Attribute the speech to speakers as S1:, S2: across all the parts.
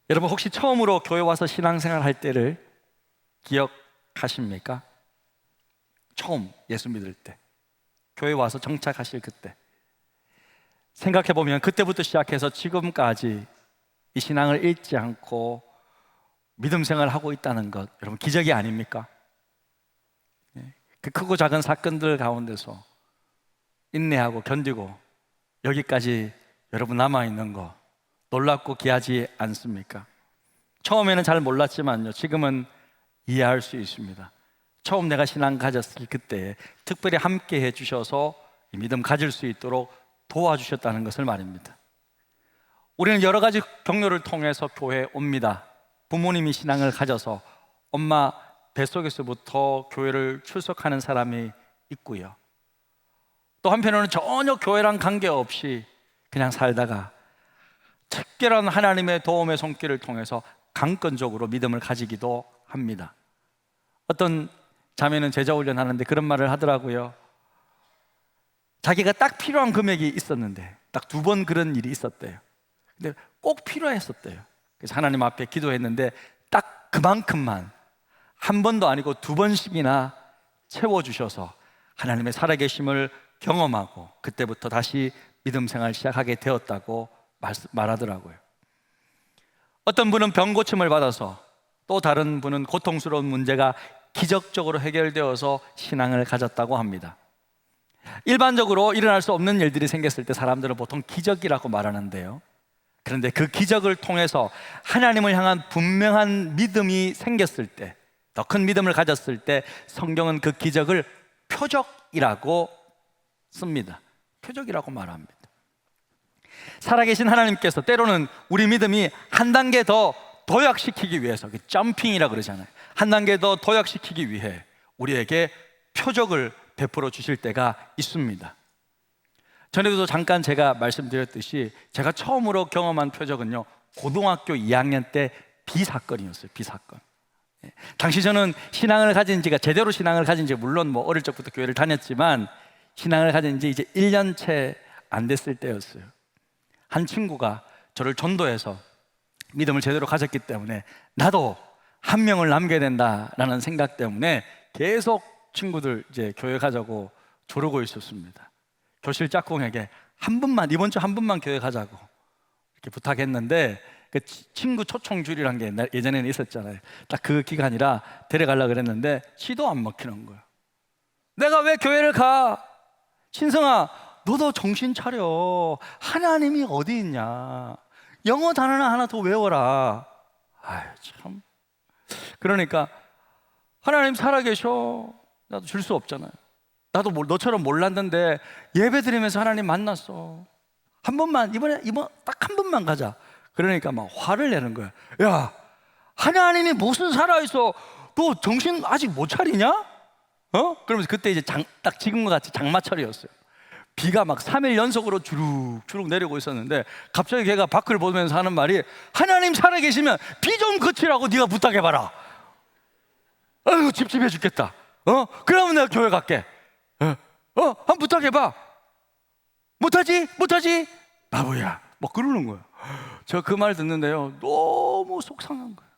S1: 여러분 혹시 처음으로 교회 와서 신앙생활 할 때를 기억하십니까? 처음 예수 믿을 때, 교회 와서 정착하실 그때, 생각해보면 그때부터 시작해서 지금까지 이 신앙을 잃지 않고 믿음 생활을 하고 있다는 것, 여러분 기적이 아닙니까? 그 크고 작은 사건들 가운데서 인내하고 견디고 여기까지 여러분 남아있는 거 놀랍고 귀하지 않습니까? 처음에는 잘 몰랐지만요, 지금은 이해할 수 있습니다. 처음 내가 신앙 가졌을 그때에 특별히 함께 해주셔서 이 믿음 가질 수 있도록 도와주셨다는 것을 말입니다. 우리는 여러 가지 경로를 통해서 교회에 옵니다. 부모님이 신앙을 가져서 엄마 뱃속에서부터 교회를 출석하는 사람이 있고요, 또 한편으로는 전혀 교회랑 관계없이 그냥 살다가 특별한 하나님의 도움의 손길을 통해서 강건적으로 믿음을 가지기도 합니다. 어떤 자매는 제자훈련 하는데 그런 말을 하더라고요. 자기가 딱 필요한 금액이 있었는데 딱 2번 그런 일이 있었대요. 근데 꼭 필요했었대요. 그래서 하나님 앞에 기도했는데 딱 그만큼만, 한 번도 아니고 2번씩이나 채워주셔서 하나님의 살아계심을 경험하고 그때부터 다시 믿음 생활 시작하게 되었다고 말하더라고요. 어떤 분은 병 고침을 받아서, 또 다른 분은 고통스러운 문제가 기적적으로 해결되어서 신앙을 가졌다고 합니다. 일반적으로 일어날 수 없는 일들이 생겼을 때 사람들은 보통 기적이라고 말하는데요, 그런데 그 기적을 통해서 하나님을 향한 분명한 믿음이 생겼을 때, 더 큰 믿음을 가졌을 때 성경은 그 기적을 표적이라고 씁니다. 표적이라고 말합니다. 살아계신 하나님께서 때로는 우리 믿음이 한 단계 더 도약시키기 위해서, 점핑이라고 그러잖아요, 한 단계 더 도약시키기 위해 우리에게 표적을 베풀어 주실 때가 있습니다. 전에도 잠깐 제가 말씀드렸듯이 제가 처음으로 경험한 표적은요, 고등학교 2학년 때 비사건이었어요. 비사건. 당시 저는 신앙을 가진 지가, 제대로 신앙을 가진 지가, 물론 뭐 어릴 적부터 교회를 다녔지만 신앙을 가진 지 이제 1년 채 안 됐을 때였어요. 한 친구가 저를 전도해서 믿음을 제대로 가졌기 때문에 나도 한 명을 남겨야 된다라는 생각 때문에 계속 친구들 이제 교회 가자고 조르고 있었습니다. 교실 짝꿍에게 한 번만, 이번 주 한 번만 교회 가자고 이렇게 부탁했는데, 그 친구 초청줄이란 게 예전에는 있었잖아요. 딱 그 기간이라 데려가려고 그랬는데 시도 안 먹히는 거예요. 내가 왜 교회를 가? 신성아, 너도 정신 차려. 하나님이 어디 있냐? 영어 단어나 하나 더 외워라. 아유 참. 그러니까 하나님 살아계셔. 나도 줄 수 없잖아요. 나도 너처럼 몰랐는데 예배 드리면서 하나님 만났어. 한 번만, 이번 딱 한 번만 가자. 그러니까 막 화를 내는 거야. 야, 하나님이 무슨 살아있어? 너 정신 아직 못 차리냐? 그러면서 그때 이제 딱 지금과 같이 장마철이었어요. 비가 막 3일 연속으로 주룩주룩 내리고 있었는데 갑자기 걔가 밖을 보면서 하는 말이, 하나님 살아계시면 비 좀 그치라고 네가 부탁해봐라. 아이고 찝찝해 죽겠다. 그러면 내가 교회 갈게. 한번 부탁해봐. 못하지? 바보야. 뭐 그러는 거예요. 제가 그 말 듣는데요, 너무 속상한 거예요.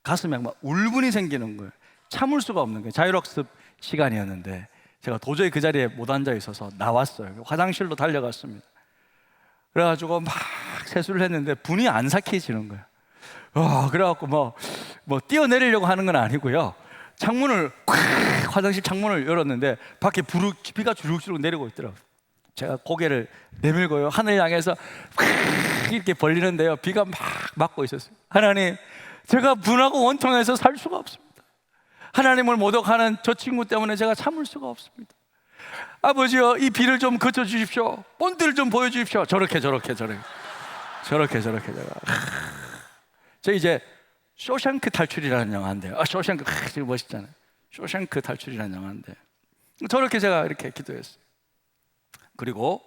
S1: 가슴에 막 울분이 생기는 거예요. 참을 수가 없는 거예요. 자율학습 시간이었는데 제가 도저히 그 자리에 못 앉아 있어서 나왔어요. 화장실로 달려갔습니다. 그래가지고 막 세수를 했는데 분이 안 삭혀지는 거예요. 그래갖고 뭐 뛰어내리려고 하는 건 아니고요, 창문을 화장실 창문을 열었는데 밖에 비가 주룩주룩 내리고 있더라고요. 제가 고개를 내밀고요, 하늘 향해서 이렇게 벌리는데요, 비가 막 맞고 있었어요. 하나님, 제가 분하고 원통해서 살 수가 없습니다. 하나님을 모독하는 저 친구 때문에 제가 참을 수가 없습니다. 아버지여, 이 비를 좀 그쳐 주십시오. 본드를 좀 보여주십시오. 저렇게 제가 저 이제 쇼생크 탈출이라는 영화인데요. 쇼생크 지금 멋있잖아요. 쇼생크 탈출이라는 영화인데 저렇게 제가 이렇게 기도했어요. 그리고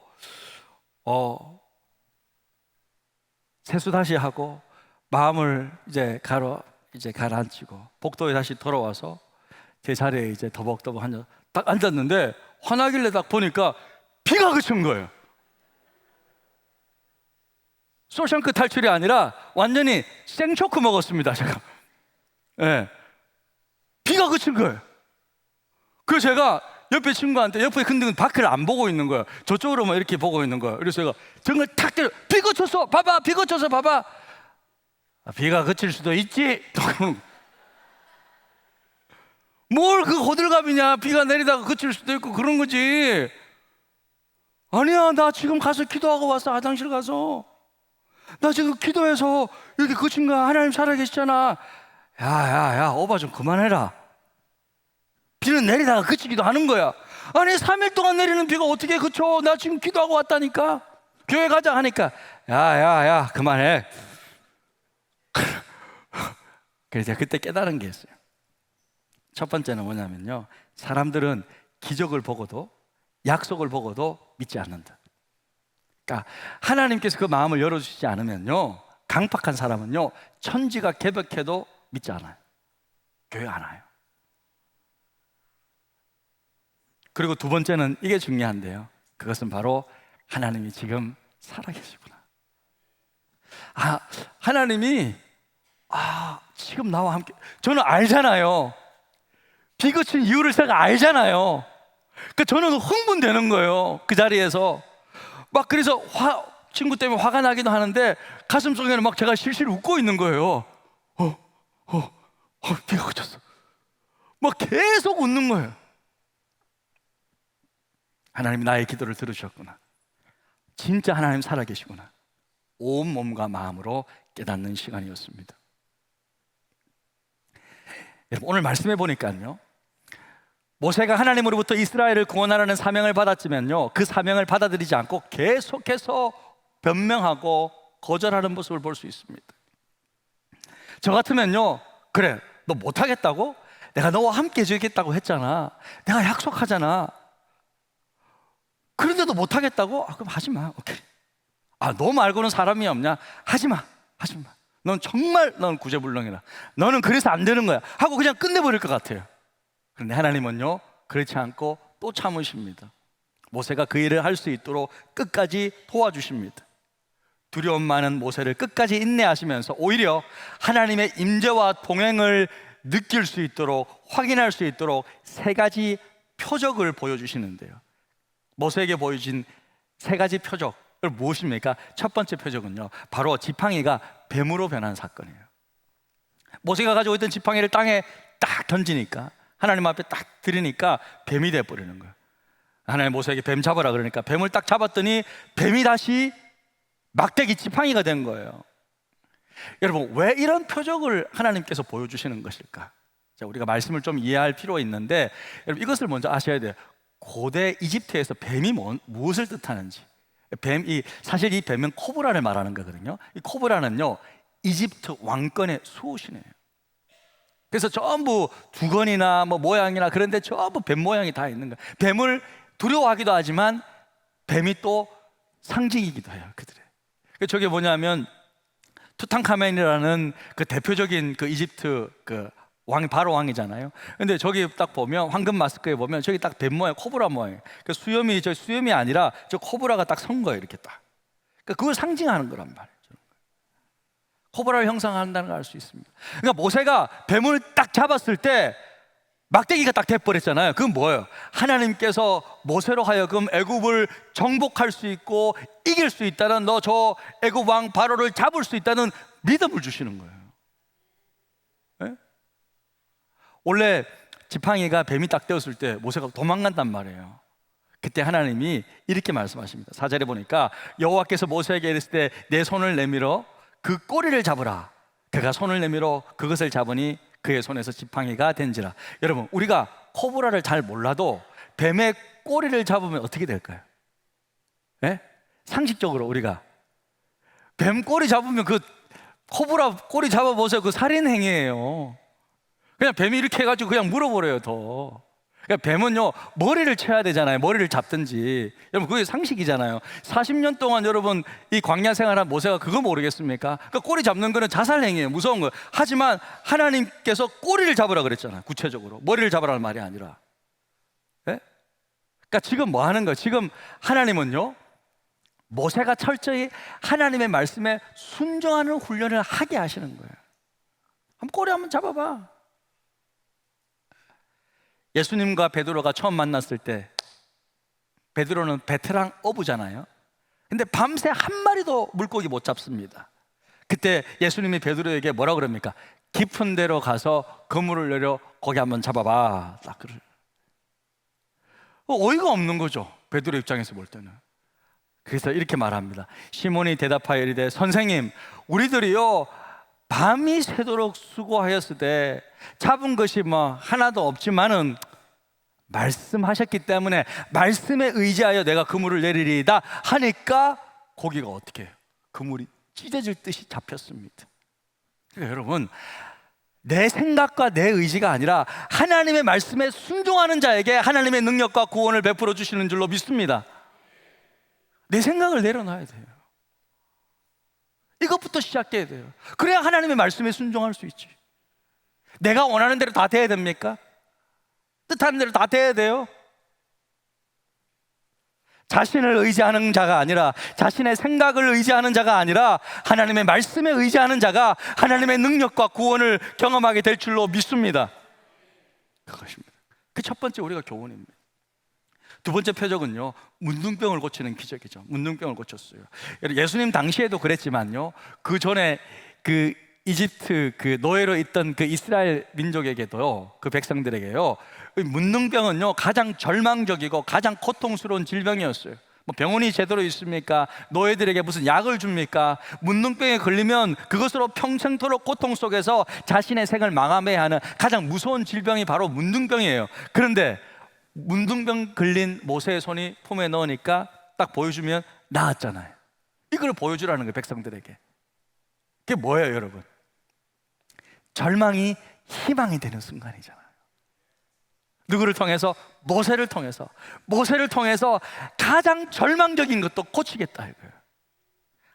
S1: 세수 다시 하고 마음을 이제 가라앉히고 복도에 다시 돌아와서 제 자리에 이제 더벅더벅 딱 앉았는데 화나길래 딱 보니까 비가 그친 거예요. 쇼생크 탈출이 아니라 완전히 생초크 먹었습니다, 제가. 예. 비가 그친 거예요. 그래서 제가 옆에 친구한테, 옆에 근데 밖을 안 보고 있는 거예요. 저쪽으로만 이렇게 보고 있는 거예요. 그래서 제가 등을 탁 때려, 비 그쳤어! 봐봐! 비 그쳤어! 봐봐! 아, 비가 그칠 수도 있지! 뭘 그 호들갑이냐? 비가 내리다가 그칠 수도 있고 그런 거지. 아니야, 나 지금 가서 기도하고 왔어. 화장실 가서. 나 지금 기도해서 이렇게 그친 거야. 하나님 살아계시잖아. 야, 오바 좀 그만해라. 비는 내리다가 그치기도 하는 거야. 아니 3일 동안 내리는 비가 어떻게 그쳐? 나 지금 기도하고 왔다니까. 교회 가자 하니까 야 그만해. 그래서 제가 그때 깨달은 게 있어요. 첫 번째는 뭐냐면요, 사람들은 기적을 보고도 약속을 보고도 믿지 않는다. 그러니까 하나님께서 그 마음을 열어주시지 않으면요, 강팍한 사람은요, 천지가 개벽해도 믿지 않아요. 교회 안 와요. 그리고 두 번째는 이게 중요한데요, 그것은 바로 하나님이 지금 살아계시구나. 하나님이 지금 나와 함께, 저는 알잖아요. 비 그친 이유를 제가 알잖아요. 그러니까 저는 흥분되는 거예요, 그 자리에서. 막 그래서 친구 때문에 화가 나기도 하는데 가슴 속에는 막 제가 실실 웃고 있는 거예요. 비가 그쳤어. 막 계속 웃는 거예요. 하나님이 나의 기도를 들으셨구나. 진짜 하나님 살아계시구나. 온 몸과 마음으로 깨닫는 시간이었습니다. 여러분, 오늘 말씀해 보니까요, 모세가 하나님으로부터 이스라엘을 구원하라는 사명을 받았지만요, 그 사명을 받아들이지 않고 계속해서 변명하고 거절하는 모습을 볼 수 있습니다. 저 같으면요, 그래, 너 못하겠다고? 내가 너와 함께 해주겠다고 했잖아. 내가 약속하잖아. 그런데도 못하겠다고? 그럼 하지 마. 오케이. 너 말고는 사람이 없냐? 하지 마. 넌 정말 구제불능이라. 너는 그래서 안 되는 거야 하고 그냥 끝내버릴 것 같아요. 그런데 하나님은요, 그렇지 않고 또 참으십니다. 모세가 그 일을 할 수 있도록 끝까지 도와주십니다. 두려움 많은 모세를 끝까지 인내하시면서 오히려 하나님의 임재와 동행을 느낄 수 있도록, 확인할 수 있도록 세 가지 표적을 보여주시는데요, 모세에게 보여진 세 가지 표적을 무엇입니까? 첫 번째 표적은요, 바로 지팡이가 뱀으로 변한 사건이에요. 모세가 가지고 있던 지팡이를 땅에 딱 던지니까, 하나님 앞에 딱 들이니까 뱀이 돼버리는 거예요. 하나님 모세에게 뱀 잡아라 그러니까 뱀을 딱 잡았더니 뱀이 다시 막대기 지팡이가 된 거예요. 여러분, 왜 이런 표적을 하나님께서 보여주시는 것일까? 자, 우리가 말씀을 좀 이해할 필요가 있는데, 여러분 이것을 먼저 아셔야 돼요. 고대 이집트에서 뱀이 무엇을 뜻하는지. 사실 이 뱀은 코브라를 말하는 거거든요. 이 코브라는요, 이집트 왕권의 수호신이에요. 그래서 전부 두건이나 모양이나 그런데 전부 뱀 모양이 다 있는 거예요. 뱀을 두려워하기도 하지만 뱀이 또 상징이기도 해요, 그들의. 저게 뭐냐면 투탕카멘이라는 그 대표적인 그 이집트 그 바로 왕이잖아요. 근데 저기 딱 보면 황금 마스크에 보면 저기 딱 뱀 모양, 코브라 모양. 그 수염이 아니라 저 코브라가 딱 선 거예요, 이렇게 딱. 그걸 상징하는 거란 말이에요. 코브라를 형상한다는 걸 알 수 있습니다. 그러니까 모세가 뱀을 딱 잡았을 때 막대기가 딱 돼버렸잖아요. 그건 뭐예요? 하나님께서 모세로 하여금 애굽을 정복할 수 있고 이길 수 있다는, 너 저 애굽 왕 바로를 잡을 수 있다는 믿음을 주시는 거예요. 네? 원래 지팡이가 뱀이 딱 되었을 때 모세가 도망간단 말이에요. 그때 하나님이 이렇게 말씀하십니다. 4절에 보니까 여호와께서 모세에게 이르실 때 내 손을 내밀어 그 꼬리를 잡으라. 그가 손을 내밀어 그것을 잡으니 그의 손에서 지팡이가 된지라. 여러분, 우리가 코브라를 잘 몰라도 뱀의 꼬리를 잡으면 어떻게 될까요? 네? 상식적으로 우리가 뱀 꼬리 잡으면 그 코브라 꼬리 잡아보세요. 그 살인 행위예요. 그냥 뱀이 이렇게 해가지고 그냥 물어버려요, 더. 그러니까 뱀은요, 머리를 쳐야 되잖아요. 머리를 잡든지. 여러분, 그게 상식이잖아요. 40년 동안 여러분 이 광야 생활한 모세가 그거 모르겠습니까? 그러니까 꼬리 잡는 거는 자살 행위예요. 무서운 거예요. 하지만 하나님께서 꼬리를 잡으라 그랬잖아요. 구체적으로 머리를 잡으라는 말이 아니라. 네? 그러니까 지금 뭐 하는 거예요? 지금 하나님은요, 모세가 철저히 하나님의 말씀에 순종하는 훈련을 하게 하시는 거예요. 한번 꼬리 한번 잡아봐. 예수님과 베드로가 처음 만났을 때 베드로는 베테랑 어부잖아요. 근데 밤새 한 마리도 물고기 못 잡습니다. 그때 예수님이 베드로에게 뭐라 그럽니까? 깊은 데로 가서 그물을 내려 거기 한번 잡아봐. 딱 그래. 어이가 없는 거죠, 베드로 입장에서 볼 때는. 그래서 이렇게 말합니다. 시몬이 대답하여 이르되 선생님, 우리들이요 밤이 새도록 수고하였으되 잡은 것이 뭐 하나도 없지만은 말씀하셨기 때문에 말씀에 의지하여 내가 그물을 내리리이다 하니까 고기가 어떻게 해요? 그물이 찢어질 듯이 잡혔습니다. 그러니까 여러분, 내 생각과 내 의지가 아니라 하나님의 말씀에 순종하는 자에게 하나님의 능력과 구원을 베풀어 주시는 줄로 믿습니다. 내 생각을 내려놔야 돼요. 이것부터 시작해야 돼요. 그래야 하나님의 말씀에 순종할 수 있지. 내가 원하는 대로 다 돼야 됩니까? 뜻하는 대로 다 돼야 돼요? 자신을 의지하는 자가 아니라, 자신의 생각을 의지하는 자가 아니라 하나님의 말씀에 의지하는 자가 하나님의 능력과 구원을 경험하게 될 줄로 믿습니다. 그것입니다. 그 첫 번째 우리가 교훈입니다. 두 번째 표적은요, 문둥병을 고치는 기적이죠. 문둥병을 고쳤어요. 예수님 당시에도 그랬지만요, 그 전에 그 이집트 그 노예로 있던 그 이스라엘 민족에게도요, 그 백성들에게요, 문둥병은요 가장 절망적이고 가장 고통스러운 질병이었어요. 뭐 병원이 제대로 있습니까? 노예들에게 무슨 약을 줍니까? 문둥병에 걸리면 그것으로 평생토록 고통 속에서 자신의 생을 마감해야 하는 가장 무서운 질병이 바로 문둥병이에요. 그런데 문둥병 걸린 모세의 손이 품에 넣으니까 딱 보여주면 나았잖아요. 이걸 보여주라는 거예요, 백성들에게. 그게 뭐예요, 여러분? 절망이 희망이 되는 순간이잖아요. 누구를 통해서? 모세를 통해서. 모세를 통해서 가장 절망적인 것도 고치겠다 이거예요.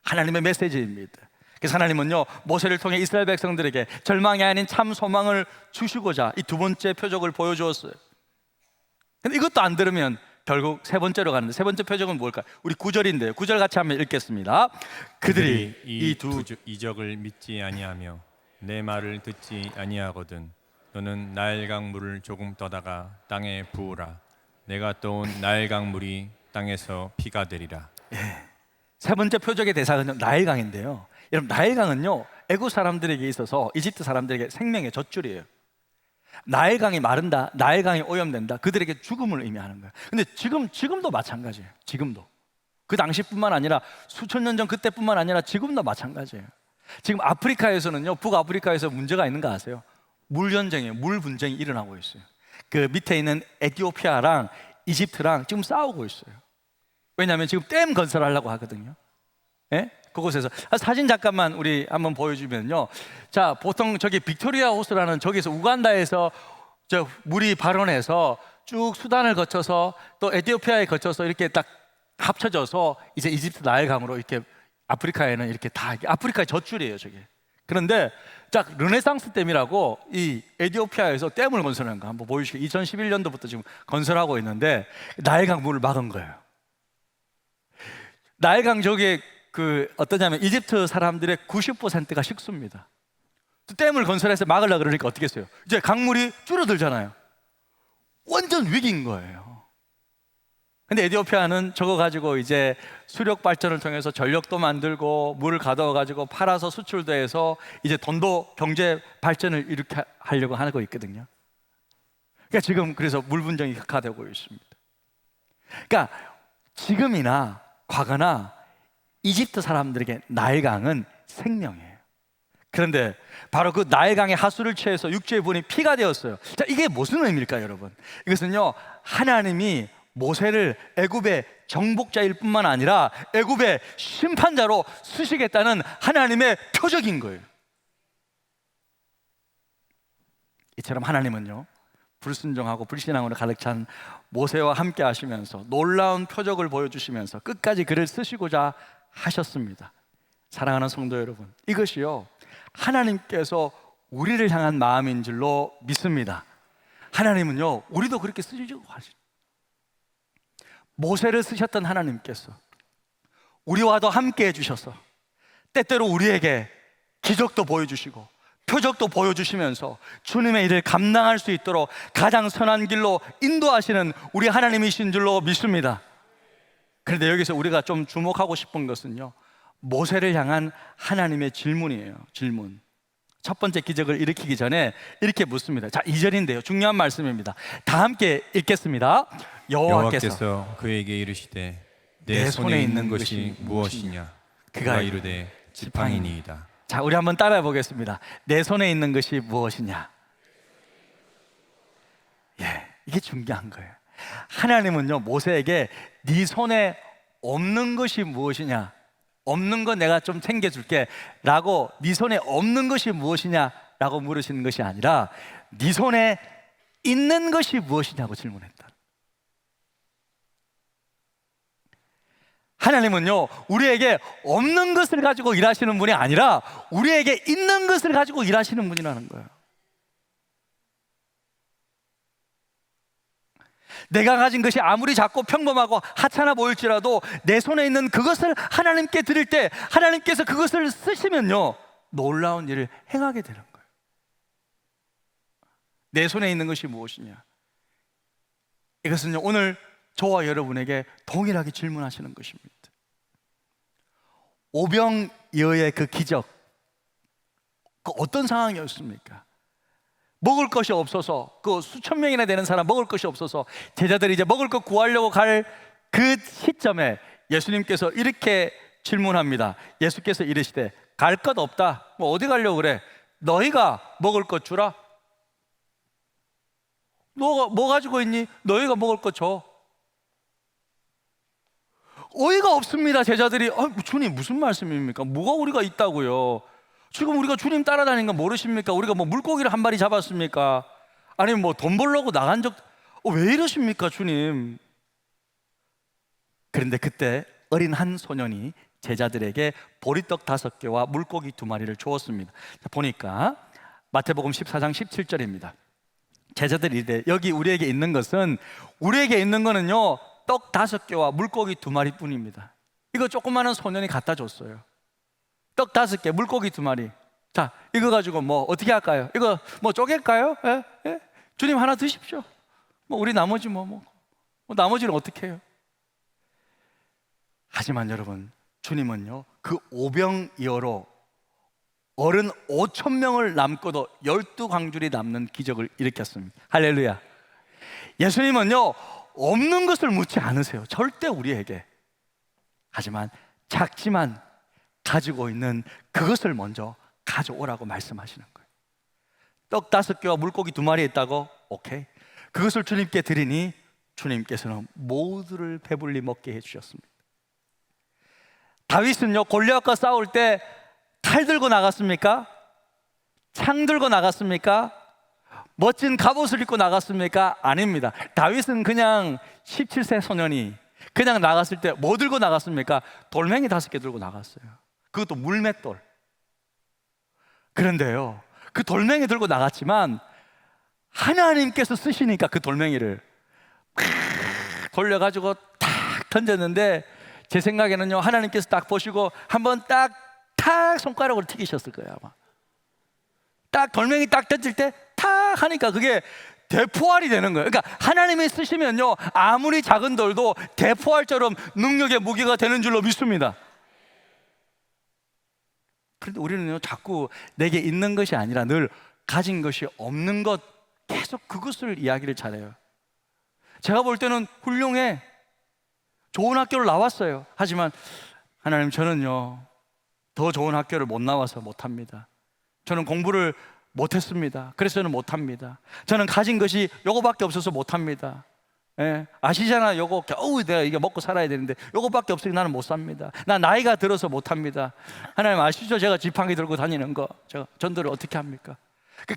S1: 하나님의 메시지입니다. 그래서 하나님은요, 모세를 통해 이스라엘 백성들에게 절망이 아닌 참 소망을 주시고자 이 두 번째 표적을 보여주었어요. 근데 이것도 안 들으면 결국 세 번째로 가는데, 세 번째 표적은 뭘까요? 우리 9절인데요. 9절 같이 한번 읽겠습니다. 그들이 이 두
S2: 이적을 믿지 아니하며 내 말을 듣지 아니하거든 너는 나일강 물을 조금 떠다가 땅에 부으라. 내가 떠온 나일강 물이 땅에서 피가 되리라.
S1: 세 번째 표적의 대상은 나일강인데요. 여러분, 나일강은요 애굽 사람들에게 있어서 이집트 사람들에게 생명의 젖줄이에요. 나일강이 마른다, 나일강이 오염된다, 그들에게 죽음을 의미하는 거예요. 근데 지금도 마찬가지예요. 지금도 그 당시뿐만 아니라 수천 년 전 그때뿐만 아니라 지금도 마찬가지예요. 지금 아프리카에서는요, 북아프리카에서 문제가 있는 거 아세요? 물 전쟁이에요. 물 분쟁이 일어나고 있어요. 그 밑에 있는 에티오피아랑 이집트랑 지금 싸우고 있어요. 왜냐하면 지금 댐 건설하려고 하거든요. 예? 그곳에서 사진 잠깐만 우리 한번 보여주면요, 자, 보통 저기 빅토리아 호수라는 저기서 우간다에서 저 물이 발원해서 쭉 수단을 거쳐서 또 에티오피아에 거쳐서 이렇게 딱 합쳐져서 이제 이집트 나일강으로 이렇게 아프리카에는 이렇게 다 아프리카의 젖줄이에요, 저게. 그런데 자, 르네상스 댐이라고 이 에티오피아에서 댐을 건설하는 거 한번 보여주시죠. 2011년도부터 지금 건설하고 있는데 나일강 물을 막은 거예요. 나일강 저게 그 어떠냐면 이집트 사람들의 90%가 식수입니다. 댐을 건설해서 막으려고 그러니까 어떻게 했어요? 이제 강물이 줄어들잖아요. 완전 위기인 거예요. 근데 에티오피아는 저거 가지고 이제 수력 발전을 통해서 전력도 만들고 물을 가둬 가지고 팔아서 수출도 해서 이제 돈도 경제 발전을 이렇게 하려고 하고 있거든요. 그러니까 지금 그래서 물 분쟁이 격화되고 있습니다. 그러니까 지금이나 과거나 이집트 사람들에게 나일강은 생명이에요. 그런데 바로 그 나일강의 하수를 취해서 육지의 분이 피가 되었어요. 자, 이게 무슨 의미일까요, 여러분? 이것은요, 하나님이 모세를 애굽의 정복자일 뿐만 아니라 애굽의 심판자로 쓰시겠다는 하나님의 표적인 거예요. 이처럼 하나님은요, 불순종하고 불신앙으로 가득 찬 모세와 함께 하시면서 놀라운 표적을 보여주시면서 끝까지 그를 쓰시고자 하셨습니다. 사랑하는 성도 여러분, 이것이요, 하나님께서 우리를 향한 마음인 줄로 믿습니다. 하나님은요, 우리도 그렇게 쓰시려고 하시죠. 모세를 쓰셨던 하나님께서 우리와도 함께 해주셔서 때때로 우리에게 기적도 보여주시고 표적도 보여주시면서 주님의 일을 감당할 수 있도록 가장 선한 길로 인도하시는 우리 하나님이신 줄로 믿습니다. 그런데 여기서 우리가 좀 주목하고 싶은 것은요, 모세를 향한 하나님의 질문이에요. 질문. 첫 번째 기적을 일으키기 전에 이렇게 묻습니다. 자, 2절인데요, 중요한 말씀입니다. 다 함께 읽겠습니다.
S2: 여호와께서 그에게 이르시되 내 손에 있는 것이 무엇이냐? 그가 이르되 지팡이니이다.
S1: 자, 우리 한번 따라해 보겠습니다. 내 손에 있는 것이 무엇이냐? 예, 이게 중요한 거예요. 하나님은요, 모세에게 네 손에 없는 것이 무엇이냐? 없는 거 내가 좀 챙겨줄게 라고, 네 손에 없는 것이 무엇이냐 라고 물으시는 것이 아니라 네 손에 있는 것이 무엇이냐고 질문했다. 하나님은요, 우리에게 없는 것을 가지고 일하시는 분이 아니라 우리에게 있는 것을 가지고 일하시는 분이라는 거예요. 내가 가진 것이 아무리 작고 평범하고 하찮아 보일지라도 내 손에 있는 그것을 하나님께 드릴 때 하나님께서 그것을 쓰시면요, 놀라운 일을 행하게 되는 거예요. 내 손에 있는 것이 무엇이냐? 이것은요, 오늘 저와 여러분에게 동일하게 질문하시는 것입니다. 오병이어의 그 기적, 그 어떤 상황이었습니까? 먹을 것이 없어서, 그 수천 명이나 되는 사람 먹을 것이 없어서 제자들이 이제 먹을 것 구하려고 갈 그 시점에 예수님께서 이렇게 질문합니다. 예수께서 이르시되 갈 것 없다. 뭐 어디 가려고 그래? 너희가 먹을 것 주라. 너가 뭐 가지고 있니? 너희가 먹을 것 줘. 어이가 없습니다. 제자들이 주님 무슨 말씀입니까? 뭐가 우리가 있다고요? 지금 우리가 주님 따라다니는 거 모르십니까? 우리가 뭐 물고기를 한 마리 잡았습니까? 아니면 뭐 돈 벌려고 나간 적, 왜 이러십니까 주님? 그런데 그때 어린 한 소년이 제자들에게 보리떡 5개와 물고기 2마리를 주었습니다. 보니까 마태복음 14장 17절입니다. 제자들이 이래, 여기 우리에게 있는 것은, 우리에게 있는 거는요, 떡 5개와 물고기 2마리 뿐입니다. 이거 조그마한 소년이 갖다 줬어요. 떡 5개, 물고기 2마리. 자, 이거 가지고 뭐 어떻게 할까요? 이거 뭐 쪼갤까요? 예? 예? 주님 하나 드십시오. 뭐 우리 나머지 뭐 나머지는 어떻게 해요? 하지만 여러분, 주님은요, 그 오병이어로 어른 5,000명을 남고도 12광줄이 남는 기적을 일으켰습니다. 할렐루야. 예수님은요, 없는 것을 묻지 않으세요. 절대 우리에게. 하지만 작지만 가지고 있는 그것을 먼저 가져오라고 말씀하시는 거예요. 떡 5개와 물고기 2마리 있다고? 오케이. 그것을 주님께 드리니 주님께서는 모두를 배불리 먹게 해주셨습니다. 다윗은요, 골리앗과 싸울 때 칼 들고 나갔습니까? 창 들고 나갔습니까? 멋진 갑옷을 입고 나갔습니까? 아닙니다. 다윗은 그냥 17세 소년이 그냥 나갔을 때 뭐 들고 나갔습니까? 돌멩이 5개 들고 나갔어요. 그것도 물맷돌. 그런데요, 그 돌멩이 들고 나갔지만 하나님께서 쓰시니까 그 돌멩이를 돌려가지고 탁 던졌는데, 제 생각에는요, 하나님께서 딱 보시고 한번 탁 손가락으로 튀기셨을 거예요. 아마 딱 돌멩이 딱 던질 때 탁 하니까 그게 대포알이 되는 거예요. 그러니까 하나님이 쓰시면요, 아무리 작은 돌도 대포알처럼 능력의 무기가 되는 줄로 믿습니다. 그런데 우리는요, 자꾸 내게 있는 것이 아니라 늘 가진 것이 없는 것, 계속 그것을 이야기를 잘해요. 제가 볼 때는 훌륭해, 좋은 학교를 나왔어요. 하지만 하나님, 저는요, 더 좋은 학교를 못 나와서 못합니다. 저는 공부를 못했습니다. 그래서 저는 못합니다. 저는 가진 것이 요거밖에 없어서 못합니다. 예, 아시잖아. 요거 겨우 내가 이게 먹고 살아야 되는데 요거밖에 없으니 나는 못 삽니다. 나 나이가 들어서 못합니다. 하나님 아시죠? 제가 지팡이 들고 다니는 거, 제가 전도를 어떻게 합니까?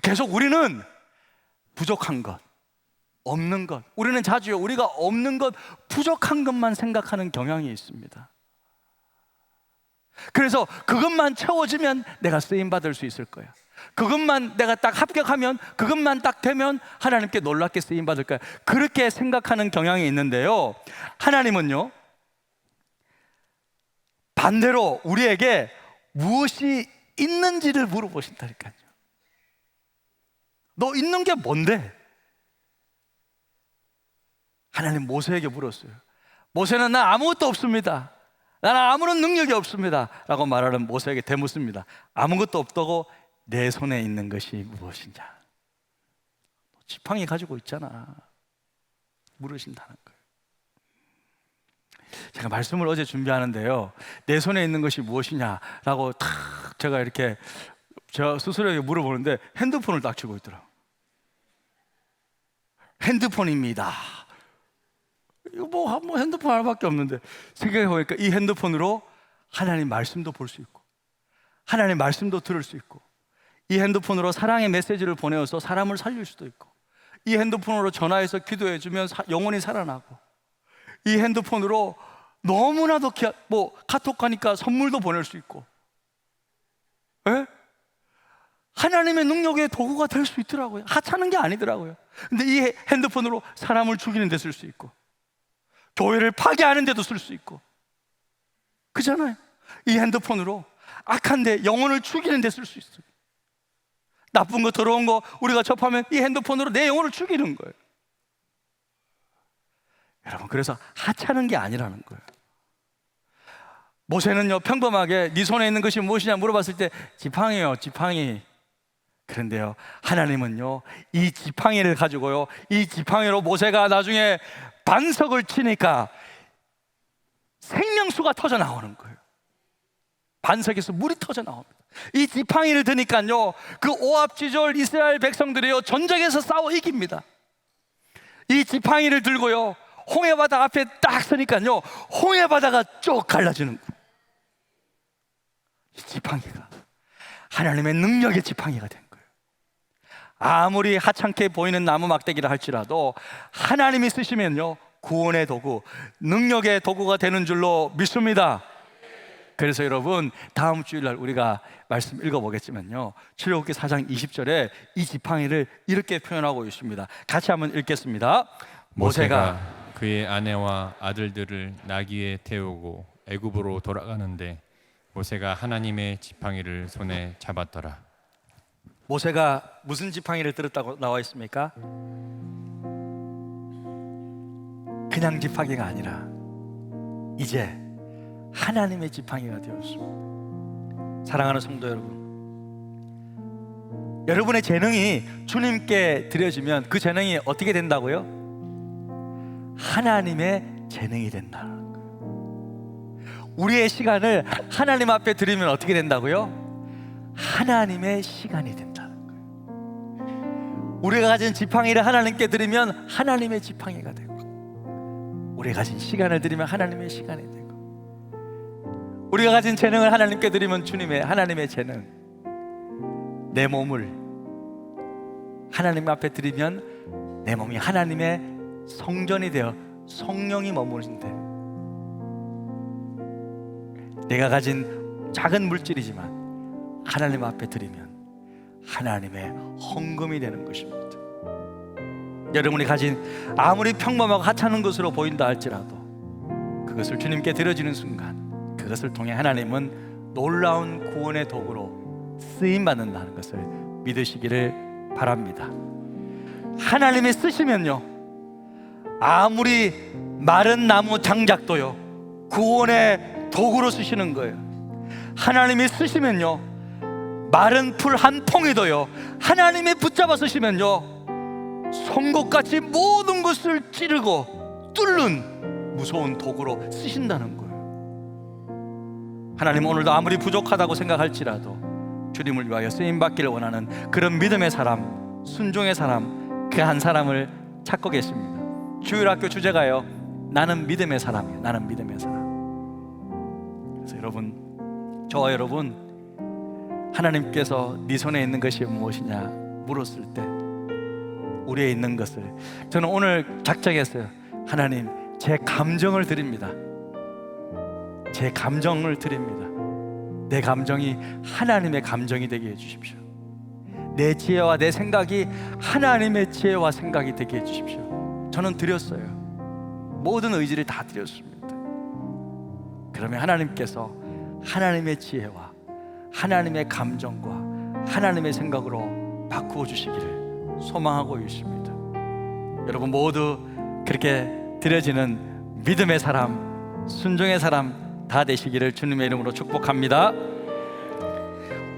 S1: 계속 우리는 부족한 것, 없는 것, 우리는 자주요, 우리가 없는 것, 부족한 것만 생각하는 경향이 있습니다. 그래서 그것만 채워지면 내가 쓰임받을 수 있을 거야. 그것만 내가 딱 합격하면, 그것만 딱 되면 하나님께 놀랍게 쓰임받을 거야. 그렇게 생각하는 경향이 있는데요, 하나님은요, 반대로 우리에게 무엇이 있는지를 물어보신다니까요. 너 있는 게 뭔데? 하나님 모세에게 물었어요. 모세는 나 아무것도 없습니다. 나는 아무런 능력이 없습니다 라고 말하는 모세에게 대묻습니다. 아무것도 없다고 내 손에 있는 것이 무엇이냐? 지팡이 가지고 있잖아. 물으신다는 거예요. 제가 말씀을 어제 준비하는데요, 내 손에 있는 것이 무엇이냐라고 탁 제가 이렇게 저 스스로에게 물어보는데 핸드폰을 딱 치고 있더라고요. 핸드폰입니다. 이거 뭐 핸드폰 하나밖에 없는데, 생각해보니까 이 핸드폰으로 하나님 말씀도 볼 수 있고 하나님 말씀도 들을 수 있고, 이 핸드폰으로 사랑의 메시지를 보내어서 사람을 살릴 수도 있고, 이 핸드폰으로 전화해서 기도해주면 영혼이 살아나고, 이 핸드폰으로 너무나도 카톡 가니까 선물도 보낼 수 있고, 에? 하나님의 능력의 도구가 될 수 있더라고요. 하찮은 게 아니더라고요. 근데 이 핸드폰으로 사람을 죽이는 데 쓸 수 있고, 교회를 파괴하는 데도 쓸 수 있고, 그잖아요. 이 핸드폰으로 악한 데, 영혼을 죽이는 데 쓸 수 있어요. 나쁜 거, 더러운 거 우리가 접하면 이 핸드폰으로 내 영혼을 죽이는 거예요. 여러분, 그래서 하찮은 게 아니라는 거예요. 모세는요, 평범하게 네 손에 있는 것이 무엇이냐 물어봤을 때 지팡이요, 지팡이. 그런데요, 하나님은요, 이 지팡이를 가지고요, 이 지팡이로 모세가 나중에 반석을 치니까 생명수가 터져 나오는 거예요. 반석에서 물이 터져 나옵니다. 이 지팡이를 드니까요, 그 오합지졸 이스라엘 백성들이요, 전쟁에서 싸워 이깁니다. 이 지팡이를 들고요, 홍해바다 앞에 딱 서니까요, 홍해바다가 쭉 갈라지는 거예요. 이 지팡이가 하나님의 능력의 지팡이가 된 거예요. 아무리 하찮게 보이는 나무 막대기라 할지라도 하나님이 쓰시면요, 구원의 도구, 능력의 도구가 되는 줄로 믿습니다. 그래서 여러분, 다음 주일날 우리가 말씀 읽어보겠지만요, 출애굽기 4장 20절에 이 지팡이를 이렇게 표현하고 있습니다. 같이 한번 읽겠습니다.
S2: 모세가 그의 아내와 아들들을 나귀에 태우고 애굽으로 돌아가는데 모세가 하나님의 지팡이를 손에 잡았더라.
S1: 모세가 무슨 지팡이를 들었다고 나와 있습니까? 그냥 지팡이가 아니라 이제 하나님의 지팡이가 되었습니다. 사랑하는 성도 여러분, 여러분의 재능이 주님께 드려지면 그 재능이 어떻게 된다고요? 하나님의 재능이 된다는 거예요. 우리의 시간을 하나님 앞에 드리면 어떻게 된다고요? 하나님의 시간이 된다는 거예요. 우리가 가진 지팡이를 하나님께 드리면 하나님의 지팡이가 되고, 우리가 가진 시간을 드리면 하나님의 시간이 되고, 우리가 가진 재능을 하나님께 드리면 하나님의 재능, 내 몸을 하나님 앞에 드리면 내 몸이 하나님의 성전이 되어 성령이 머무르신데, 내가 가진 작은 물질이지만 하나님 앞에 드리면 하나님의 헌금이 되는 것입니다. 여러분이 가진 아무리 평범하고 하찮은 것으로 보인다 할지라도 그것을 주님께 드려지는 순간, 그것을 통해 하나님은 놀라운 구원의 도구로 쓰임받는다는 것을 믿으시기를 바랍니다. 하나님이 쓰시면요, 아무리 마른 나무 장작도요, 구원의 도구로 쓰시는 거예요. 하나님이 쓰시면요, 마른 풀 한 퐁이도요, 하나님이 붙잡아 쓰시면요, 송곳같이 모든 것을 찌르고 뚫는 무서운 도구로 쓰신다는 거예요. 하나님, 오늘도 아무리 부족하다고 생각할지라도 주님을 위하여 쓰임받기를 원하는 그런 믿음의 사람, 순종의 사람, 그 한 사람을 찾고 계십니다. 주일학교 주제가요, 나는 믿음의 사람이에요. 나는 믿음의 사람. 그래서 여러분, 저와 여러분, 하나님께서 네 손에 있는 것이 무엇이냐 물었을 때 우리에 있는 것을, 저는 오늘 작정했어요. 하나님, 제 감정을 드립니다. 제 감정을 드립니다. 내 감정이 하나님의 감정이 되게 해주십시오. 내 지혜와 내 생각이 하나님의 지혜와 생각이 되게 해주십시오. 저는 드렸어요. 모든 의지를 다 드렸습니다. 그러면 하나님께서 하나님의 지혜와 하나님의 감정과 하나님의 생각으로 바꾸어 주시기를 소망하고 있습니다. 여러분 모두 그렇게 드려지는 믿음의 사람, 순종의 사람 다 되시기를 주님의 이름으로 축복합니다.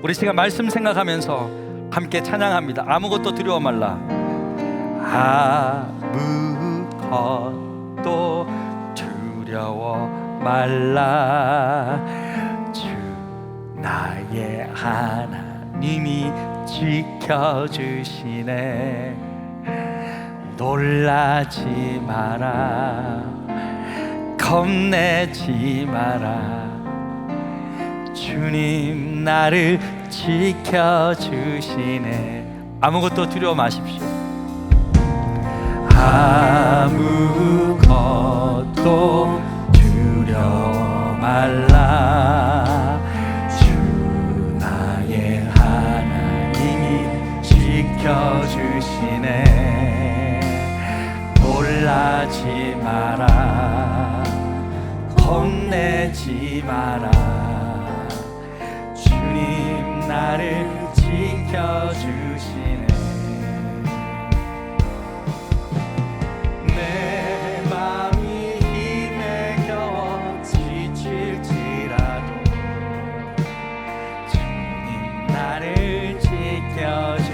S1: 우리 시간 말씀 생각하면서 함께 찬양합니다. 아무것도 두려워 말라. 아무것도 두려워 말라. 주 나의 하나님이 지켜주시네. 놀라지 마라. 겁내지 마라. 주님 나를 지켜주시네. 아무것도 두려워 마십시오. 아무것도 두려워 말라. 주 나의 하나님이 지켜주시네. 놀라지 마라. 겁내지 마라. 주님 나를 지켜주시네. 내 맘이 힘에 겨워 지칠지라도 주님 나를 지켜주시네.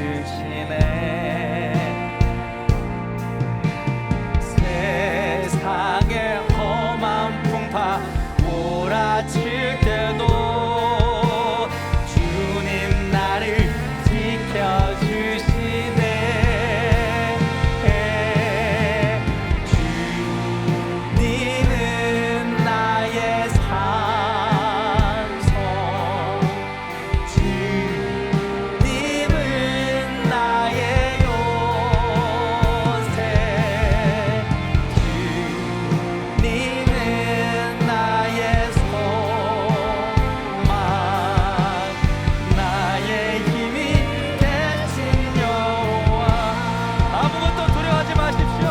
S1: 세상의 험한 풍파 몰아칠 때도 주님 나를 지켜주시네. 주님은 나의 산성, 주님은 나의 요새, 주님은 나의 소망, 나의 힘이 되신 여호와. 아무것도 두려워하지 마십시오.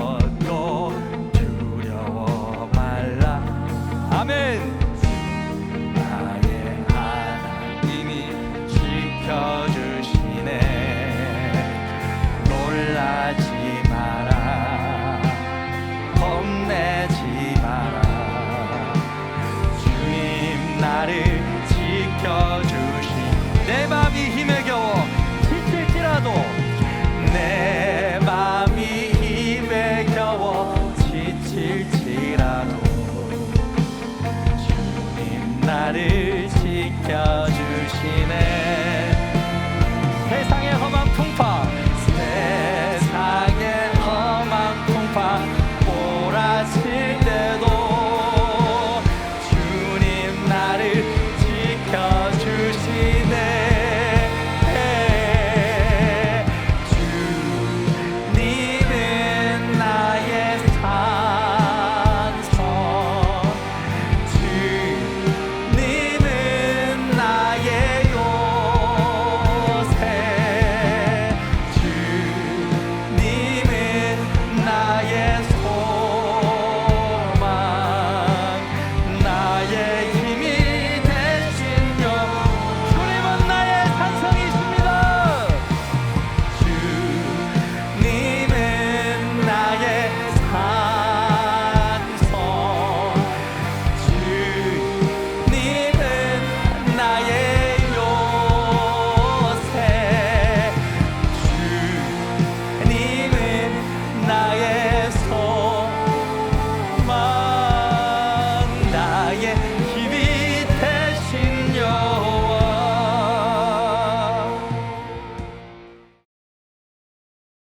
S1: 아무것도 두려워 말라. 아멘. 나의 하나님이 지켜주시네. 놀라지 마라. 겁내지 마라. 주님 나를 지켜주시. 내 맘이 힘에 겨워 지칠지라도, 내 맘이 힘에 겨워 지칠지라도 주님 나를 지켜주시네.